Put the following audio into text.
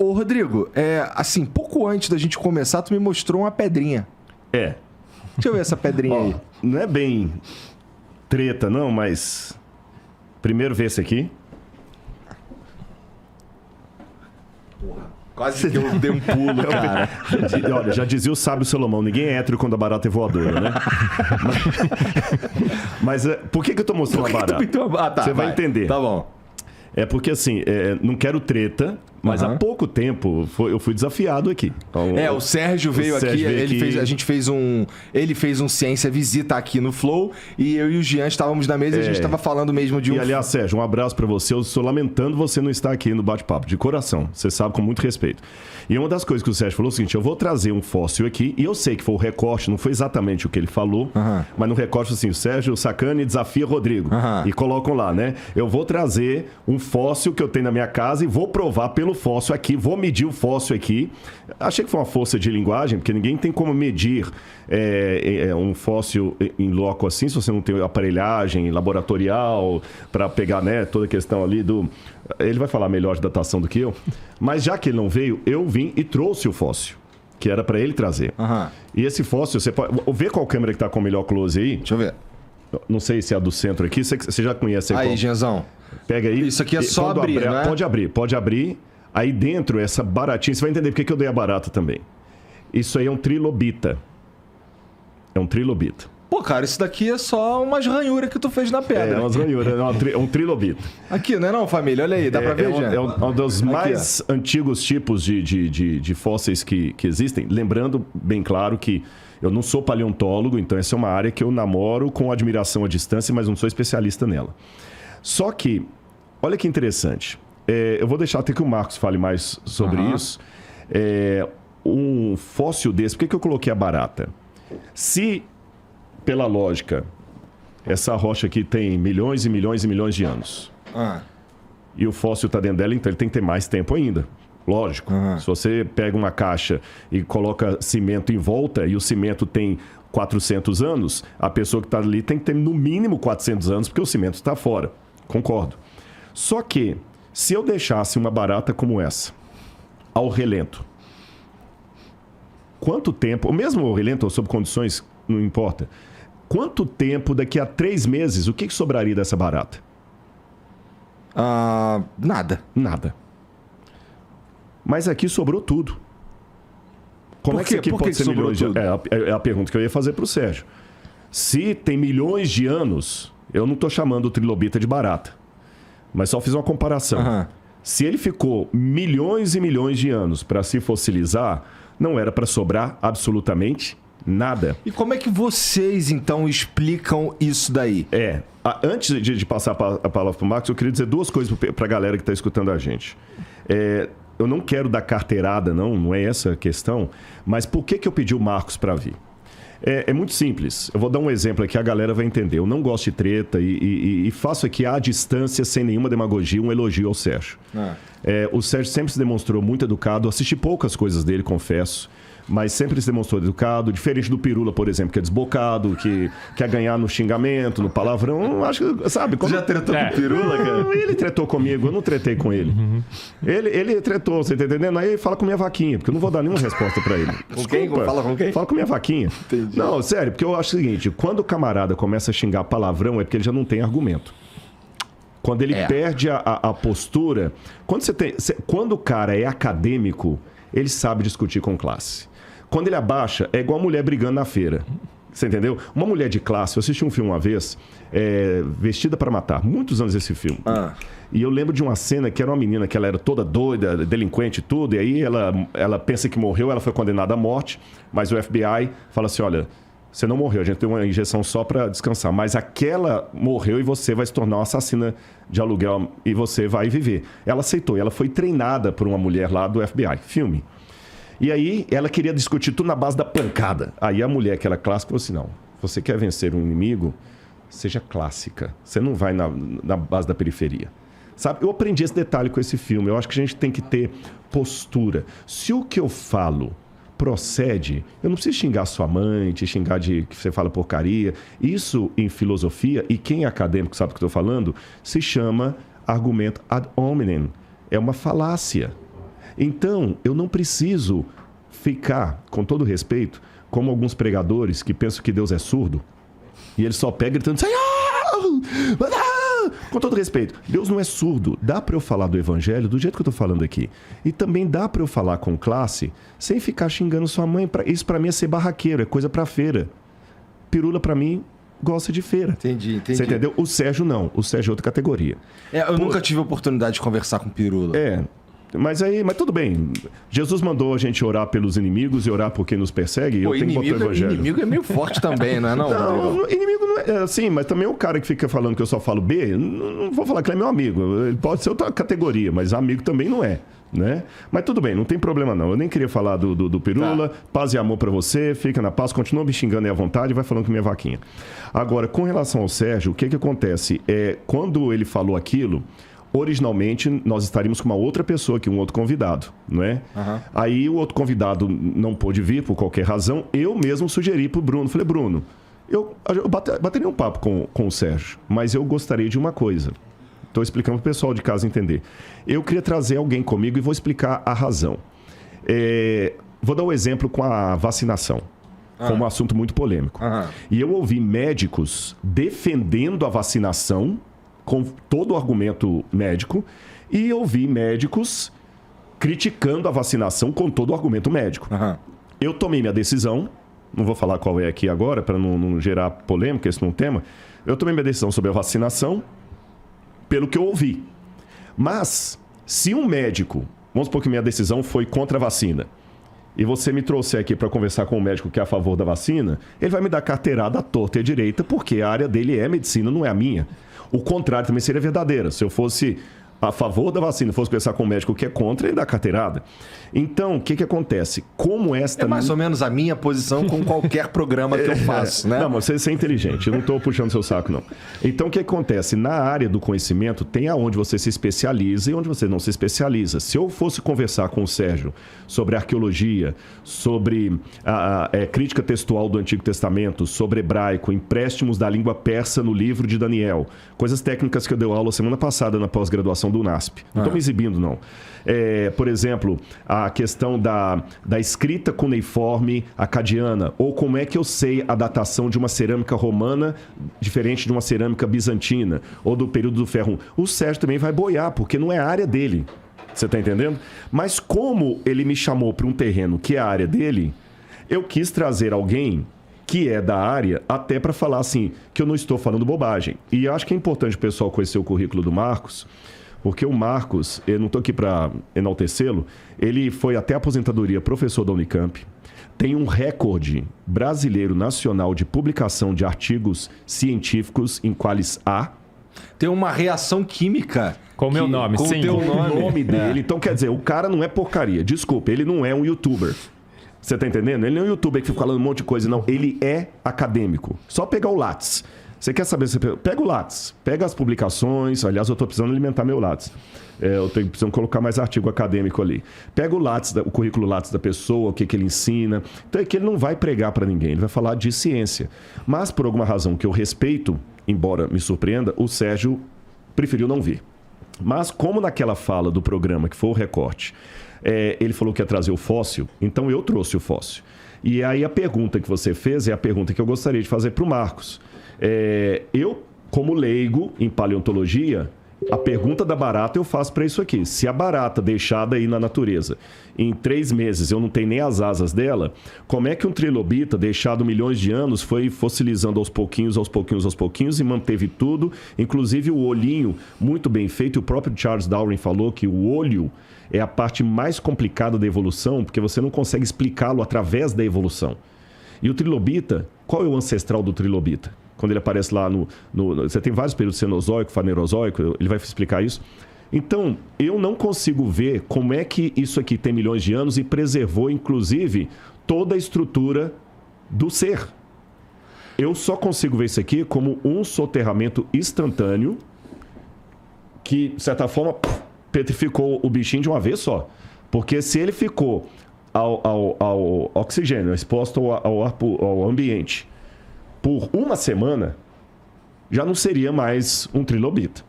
Ô, Rodrigo, assim, pouco antes da gente começar, tu me mostrou uma pedrinha. É. Deixa eu ver essa pedrinha aí. Não é bem treta, não, mas... Primeiro vê esse aqui. Quase que eu dei um pulo, cara. Olha, já dizia o sábio Salomão, ninguém é hétero quando a barata é voadora, né? Mas por que eu tô mostrando a barata? Você vai entender. Tá bom. É porque, assim, não quero treta, mas há pouco tempo eu fui desafiado aqui. Então, o Sérgio veio aqui, ele fez um Ciência Visita aqui no Flow, e eu e o Jean estávamos na mesa e a gente estava falando mesmo de um... E, aliás, Sérgio, um abraço pra você. Eu estou lamentando você não estar aqui no bate-papo, de coração. Você sabe, com muito respeito. E uma das coisas que o Sérgio falou é o seguinte, eu vou trazer um fóssil aqui, e eu sei que foi o recorte, não foi exatamente o que ele falou, mas no recorte, assim, o Sérgio Sacani desafia Rodrigo. E colocam lá, né? Eu vou trazer um fóssil que eu tenho na minha casa e vou provar pelo fóssil aqui, vou medir o fóssil aqui. Achei que foi uma força de linguagem, porque ninguém tem como medir um fóssil em loco assim, se você não tem aparelhagem laboratorial para pegar, né, toda a questão ali do... Ele vai falar melhor de datação do que eu, mas já que ele não veio, eu vim e trouxe o fóssil, que era para ele trazer. E esse fóssil, você pode... Vê qual câmera que tá com o melhor close aí. Deixa eu ver. Não sei se é a do centro aqui, você já conhece aí. Aí, Genzão. Pega aí. Isso aqui é só abrir, né? Pode abrir. Aí dentro, essa baratinha, você vai entender porque que eu dei a barata também. Isso aí é um trilobita. É um trilobita. Pô, cara, isso daqui é só umas ranhuras que tu fez na pedra. Umas ranhuras, é um trilobita. Aqui, não é não, família? Olha aí, dá pra ver, Jean? É um dos mais antigos tipos de fósseis que existem. Lembrando, bem claro, que eu não sou paleontólogo, então essa é uma área que eu namoro com admiração à distância, mas não sou especialista nela. Só que, olha que interessante. Eu vou deixar até que o Marcos fale mais sobre isso. Um fóssil desse, por que eu coloquei a barata? Se, pela lógica, essa rocha aqui tem milhões e milhões e milhões de anos, e o fóssil está dentro dela, então ele tem que ter mais tempo ainda. Lógico. Se você pega uma caixa e coloca cimento em volta, e o cimento tem 400 anos, a pessoa que está ali tem que ter no mínimo 400 anos, porque o cimento está fora. Concordo. Só que, se eu deixasse uma barata como essa, ao relento, quanto tempo, ou mesmo ao relento ou sob condições, não importa, quanto tempo daqui a 3 meses, o que sobraria dessa barata? Nada. Nada. Mas aqui sobrou tudo. Como é que aqui pode ser milhões de anos? É a pergunta que eu ia fazer para o Sérgio. Se tem milhões de anos, eu não estou chamando o trilobita de barata, mas só fiz uma comparação. Se ele ficou milhões e milhões de anos para se fossilizar, não era para sobrar absolutamente nada. E como é que vocês, então, explicam isso daí? Antes de passar a palavra para o Marcos, eu queria dizer 2 coisas para a galera que está escutando a gente. Eu não quero dar carteirada, não é essa a questão, mas por que eu pedi o Marcos para vir? É muito simples. Eu vou dar um exemplo aqui, a galera vai entender. Eu não gosto de treta e faço aqui à distância, sem nenhuma demagogia, um elogio ao Sérgio. O Sérgio sempre se demonstrou muito educado. Assisti poucas coisas dele, confesso. Mas sempre se demonstrou educado, diferente do Pirula, por exemplo, que é desbocado, que quer ganhar no xingamento, no palavrão. Acho que, sabe? Você já tretou com o Pirula, cara? Ele tretou comigo, eu não tretei com ele. Ele tretou, você tá entendendo? Aí fala com minha vaquinha, porque eu não vou dar nenhuma resposta pra ele. Com quem? Fala com quem? Fala com minha vaquinha. Entendi. Não, sério, porque eu acho o seguinte, quando o camarada começa a xingar palavrão, é porque ele já não tem argumento. Quando ele perde a postura... Quando o cara é acadêmico, ele sabe discutir com classe. Quando ele abaixa, é igual a mulher brigando na feira. Você entendeu? Uma mulher de classe, eu assisti um filme uma vez, Vestida para Matar. Muitos anos esse filme. E eu lembro de uma cena que era uma menina que ela era toda doida, delinquente e tudo, e aí ela pensa que morreu, ela foi condenada à morte, mas o FBI fala assim, olha, você não morreu, a gente deu uma injeção só para descansar, mas aquela morreu e você vai se tornar uma assassina de aluguel e você vai viver. Ela aceitou, e ela foi treinada por uma mulher lá do FBI. Filme. E aí, ela queria discutir tudo na base da pancada. Aí a mulher, que era clássica, falou assim, não, você quer vencer um inimigo, seja clássica. Você não vai na base da periferia. Sabe? Eu aprendi esse detalhe com esse filme. Eu acho que a gente tem que ter postura. Se o que eu falo procede, eu não preciso xingar sua mãe, te xingar de que você fala porcaria. Isso, em filosofia, e quem é acadêmico sabe o que eu estou falando, se chama argumento ad hominem. É uma falácia. Então, eu não preciso ficar, com todo respeito, como alguns pregadores que pensam que Deus é surdo, e ele só pega gritando, Senhor! Com todo respeito, Deus não é surdo. Dá para eu falar do evangelho do jeito que eu estou falando aqui. E também dá para eu falar com classe sem ficar xingando sua mãe. Isso para mim é ser barraqueiro, é coisa para feira. Pirula para mim gosta de feira. Entendi. Você entendeu? O Sérgio não. O Sérgio é outra categoria. Eu nunca tive a oportunidade de conversar com Pirula. Mas tudo bem. Jesus mandou a gente orar pelos inimigos e orar por quem nos persegue. Eu tenho que botar o evangelho. Inimigo é meio forte também, não é? Não, inimigo não é assim, mas também o cara que fica falando que eu só falo B, não vou falar que ele é meu amigo. Ele pode ser outra categoria, mas amigo também não é. Né? Mas tudo bem, não tem problema não. Eu nem queria falar do Pirula. Paz e amor pra você, fica na paz, continua me xingando aí à vontade e vai falando com minha vaquinha. Agora, com relação ao Sérgio, o que acontece? Quando ele falou aquilo, originalmente nós estaríamos com uma outra pessoa aqui, um outro convidado, não é? Uhum. Aí o outro convidado não pôde vir por qualquer razão, eu mesmo sugeri pro Bruno, falei, Bruno, eu bateria um papo com o Sérgio, mas eu gostaria de uma coisa. Estou explicando para o pessoal de casa entender. Eu queria trazer alguém comigo e vou explicar a razão. Vou dar um exemplo com a vacinação. Foi um assunto muito polêmico. E eu ouvi médicos defendendo a vacinação com todo o argumento médico e ouvi médicos criticando a vacinação com todo o argumento médico. Eu tomei minha decisão, não vou falar qual é aqui agora para não gerar polêmica, esse não é um tema. Eu tomei minha decisão sobre a vacinação pelo que eu ouvi. Mas, se um médico, vamos supor que minha decisão foi contra a vacina, e você me trouxer aqui para conversar com um médico que é a favor da vacina, ele vai me dar carteirada à torta e à direita, porque a área dele é medicina, não é a minha. O contrário também seria verdadeiro. Se eu fosse a favor da vacina, fosse conversar com um médico que é contra, ele dá carteirada. Então, o que acontece? Como esta... É mais ou menos a minha posição com qualquer programa que eu faço, né? Não, mas você é inteligente, eu não estou puxando seu saco, não. Então, o que acontece? Na área do conhecimento, tem aonde você se especializa e onde você não se especializa. Se eu fosse conversar com o Sérgio sobre arqueologia, sobre a crítica textual do Antigo Testamento, sobre hebraico, empréstimos da língua persa no livro de Daniel, coisas técnicas que eu dei aula semana passada na pós-graduação do UNASP. Não estou me exibindo, não. Por exemplo, a questão da escrita cuneiforme acadiana, ou como é que eu sei a datação de uma cerâmica romana diferente de uma cerâmica bizantina, ou do período do ferro. O Sérgio também vai boiar, porque não é a área dele. Você está entendendo? Mas como ele me chamou para um terreno que é a área dele, eu quis trazer alguém que é da área, até para falar assim, que eu não estou falando bobagem. E acho que é importante o pessoal conhecer o currículo do Marcos, porque o Marcos, eu não estou aqui para enaltecê-lo, ele foi até a aposentadoria professor da Unicamp, tem um recorde brasileiro nacional de publicação de artigos científicos em Qualis A. Tem uma reação química. Com o meu nome, sim. Com o nome dele. Então, quer dizer, o cara não é porcaria. Desculpa, ele não é um youtuber. Você tá entendendo? Ele não é um youtuber que fica falando um monte de coisa, não. Ele é acadêmico. Só pegar o Lattes. Você quer saber? Pega o Lattes. Pega as publicações. Aliás, eu tô precisando alimentar meu Lattes. Eu tenho precisando colocar mais artigo acadêmico ali. Pega o Lattes, o currículo Lattes da pessoa, o que ele ensina. Então é que ele não vai pregar para ninguém. Ele vai falar de ciência. Mas, por alguma razão que eu respeito, embora me surpreenda, o Sérgio preferiu não vir. Mas como naquela fala do programa, que foi o recorte, ele falou que ia trazer o fóssil, então eu trouxe o fóssil. E aí a pergunta que você fez é a pergunta que eu gostaria de fazer para o Marcos. Eu, como leigo em paleontologia, a pergunta da barata eu faço para isso aqui. Se a barata deixada aí na natureza, em 3 meses eu não tenho nem as asas dela, como é que um trilobita deixado milhões de anos foi fossilizando aos pouquinhos e manteve tudo, inclusive o olhinho muito bem feito. O próprio Charles Darwin falou que o olho é a parte mais complicada da evolução, porque você não consegue explicá-lo através da evolução. E o trilobita, qual é o ancestral do trilobita? Quando ele aparece lá você tem vários períodos, cenozoico, fanerozoico, ele vai explicar isso. Então, eu não consigo ver como é que isso aqui tem milhões de anos e preservou, inclusive, toda a estrutura do ser. Eu só consigo ver isso aqui como um soterramento instantâneo que, de certa forma, petrificou o bichinho de uma vez só. Porque se ele ficou ao oxigênio, exposto ao ambiente, por uma semana, já não seria mais um trilobita.